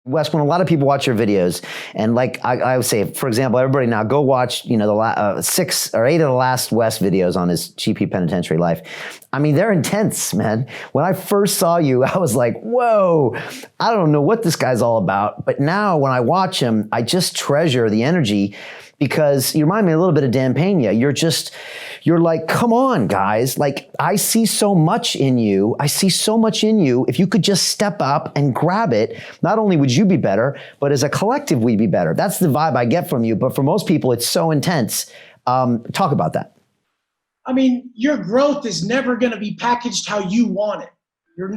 Wes, when a lot of people watch your videos, and like I would say, for example, everybody now go watch, the 6 or 8 of the last Wes videos on his GP Penitentiary Life. I mean, they're intense, man. When I first saw you, I was like, whoa, I don't know what this guy's all about. But now when I watch him, I just treasure the energy because you remind me a little bit of Dan Pena. You're like, come on, guys. Like, I see so much in you. I see so much in you. If you could just step up and grab it, not only would you be better, but as a collective, we'd be better. That's the vibe I get from you. But for most people, it's so intense. Talk about that. I mean, your growth is never going to be packaged how you want it.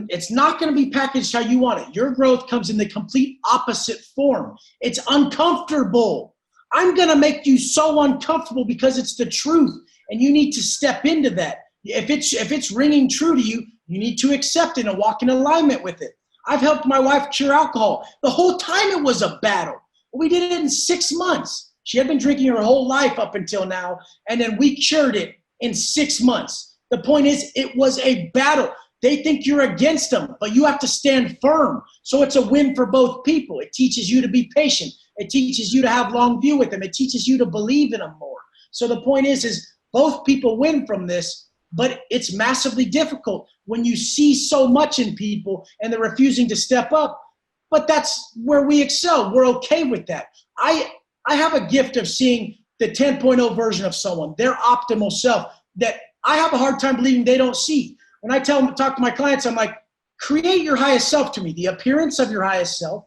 It's not going to be packaged how you want it. Your growth comes in the complete opposite form. It's uncomfortable. I'm going to make you so uncomfortable because it's the truth. And you need to step into that. If it's ringing true to you, you need to accept it and walk in alignment with it. I've helped my wife cure alcohol. The whole time it was a battle. We did it in 6 months. She had been drinking her whole life up until now, and then we cured it in 6 months. The point is, it was a battle. They think you're against them, but you have to stand firm. So it's a win for both people. It teaches you to be patient. It teaches you to have long view with them. It teaches you to believe in them more. So the point is both people win from this, but it's massively difficult when you see so much in people and they're refusing to step up. But that's where we excel. We're okay with that. I have a gift of seeing the 10.0 version of someone, their optimal self, that I have a hard time believing they don't see. When I talk to my clients, I'm like, create your highest self to me, the appearance of your highest self,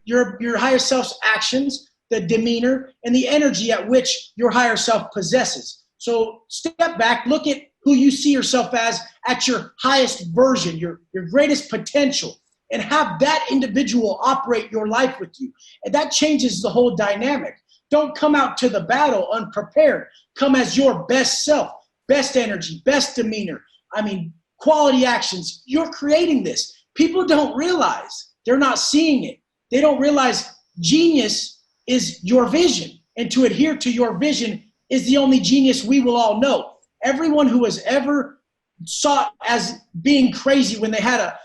your higher self's actions, the demeanor, and the energy at which your higher self possesses. So step back, look at who you see yourself as at your highest version, your greatest potential, and have that individual operate your life with you. And that changes the whole dynamic. Don't come out to the battle unprepared. Come as your best self, best energy, best demeanor. I mean, quality actions. You're creating this. People don't realize. They're not seeing it. They don't realize genius is your vision. And to adhere to your vision is the only genius we will all know. Everyone who has ever saw as being crazy when they had a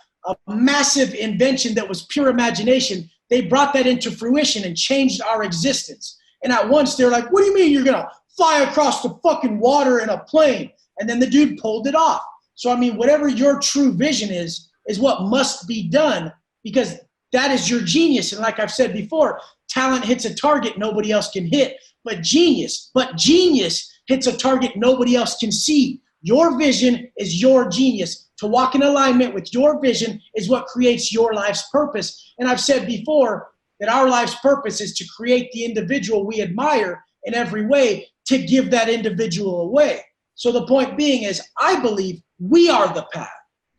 massive invention that was pure imagination, they brought that into fruition and changed our existence. And at once they're like, what do you mean you're going to fly across the fucking water in a plane? And then the dude pulled it off. So, I mean, whatever your true vision is what must be done, because that is your genius. And like I've said before, talent hits a target nobody else can hit. But genius hits a target nobody else can see. Your vision is your genius. To walk in alignment with your vision is what creates your life's purpose. And I've said before that our life's purpose is to create the individual we admire in every way, to give that individual away. So the point being is, I believe we are the path.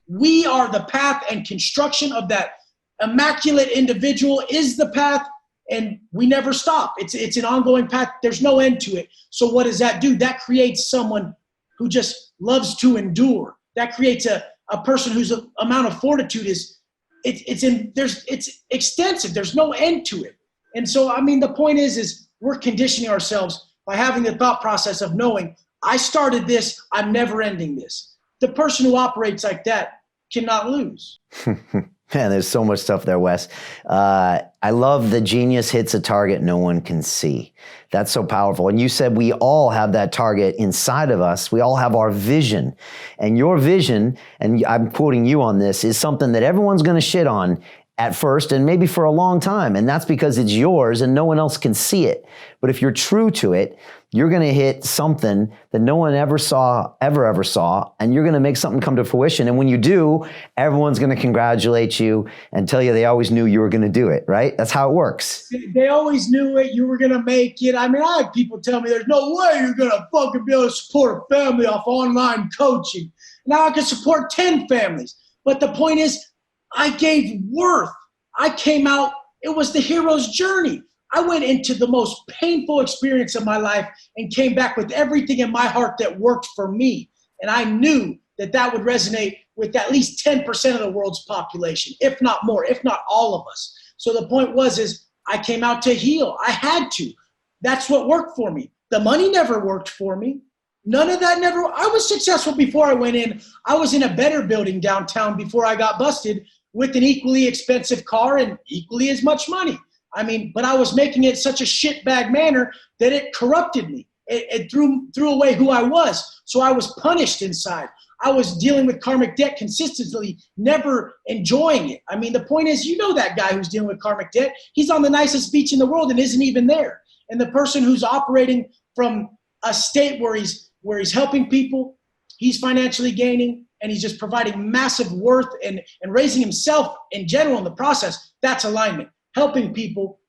We are the path, and construction of that immaculate individual is the path, and we never stop. It's an ongoing path. There's no end to it. So what does that do? That creates someone who just loves to endure. That creates a person whose amount of fortitude is it's extensive. There's no end to it. And so, I mean, the point is we're conditioning ourselves by having the thought process of knowing, I started this, I'm never ending this. The person who operates like that cannot lose. Man, there's so much stuff there, Wes. I love the genius hits a target no one can see. That's so powerful. And you said we all have that target inside of us. We all have our vision. And your vision, and I'm quoting you on this, is something that everyone's going to shit on at first and maybe for a long time. And that's because it's yours and no one else can see it. But if you're true to it, you're going to hit something that no one ever saw, ever saw, and you're going to make something come to fruition. And when you do, everyone's going to congratulate you and tell you they always knew you were going to do it, right? That's how it works. They always knew it. You were going to make it. I mean, I had people tell me there's no way you're going to fucking be able to support a family off online coaching. Now I can support 10 families. But the point is, I gave worth. I came out. It was the hero's journey. I went into the most painful experience of my life and came back with everything in my heart that worked for me. And I knew that would resonate with at least 10% of the world's population, if not more, if not all of us. So the point is I came out to heal. I had to. That's what worked for me. The money never worked for me. None of that I was successful before I went in. I was in a better building downtown before I got busted. with an equally expensive car and equally as much money. I mean, but I was making it such a shitbag manner that it corrupted me. It threw away who I was. So I was punished inside. I was dealing with karmic debt consistently, never enjoying it. I mean, the point is, you know that guy who's dealing with karmic debt, he's on the nicest beach in the world and isn't even there. And the person who's operating from a state where he's helping people, he's financially gaining, and he's just providing massive worth and raising himself in general in the process, that's alignment. Helping people,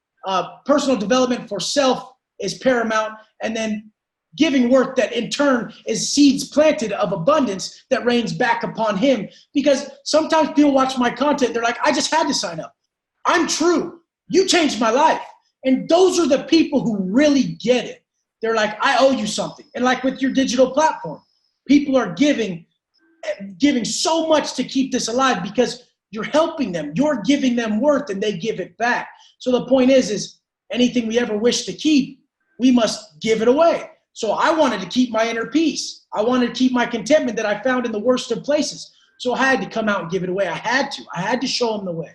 personal development for self is paramount, and then giving work that in turn is seeds planted of abundance that rains back upon him. Because sometimes people watch my content, they're like, I just had to sign up. I'm true. You changed my life. And those are the people who really get it. They're like, I owe you something. And like with your digital platform, people are giving so much to keep this alive because you're helping them. You're giving them worth and they give it back. So the point is anything we ever wish to keep, we must give it away. So I wanted to keep my inner peace. I wanted to keep my contentment that I found in the worst of places. So I had to come out and give it away. I had to show them the way.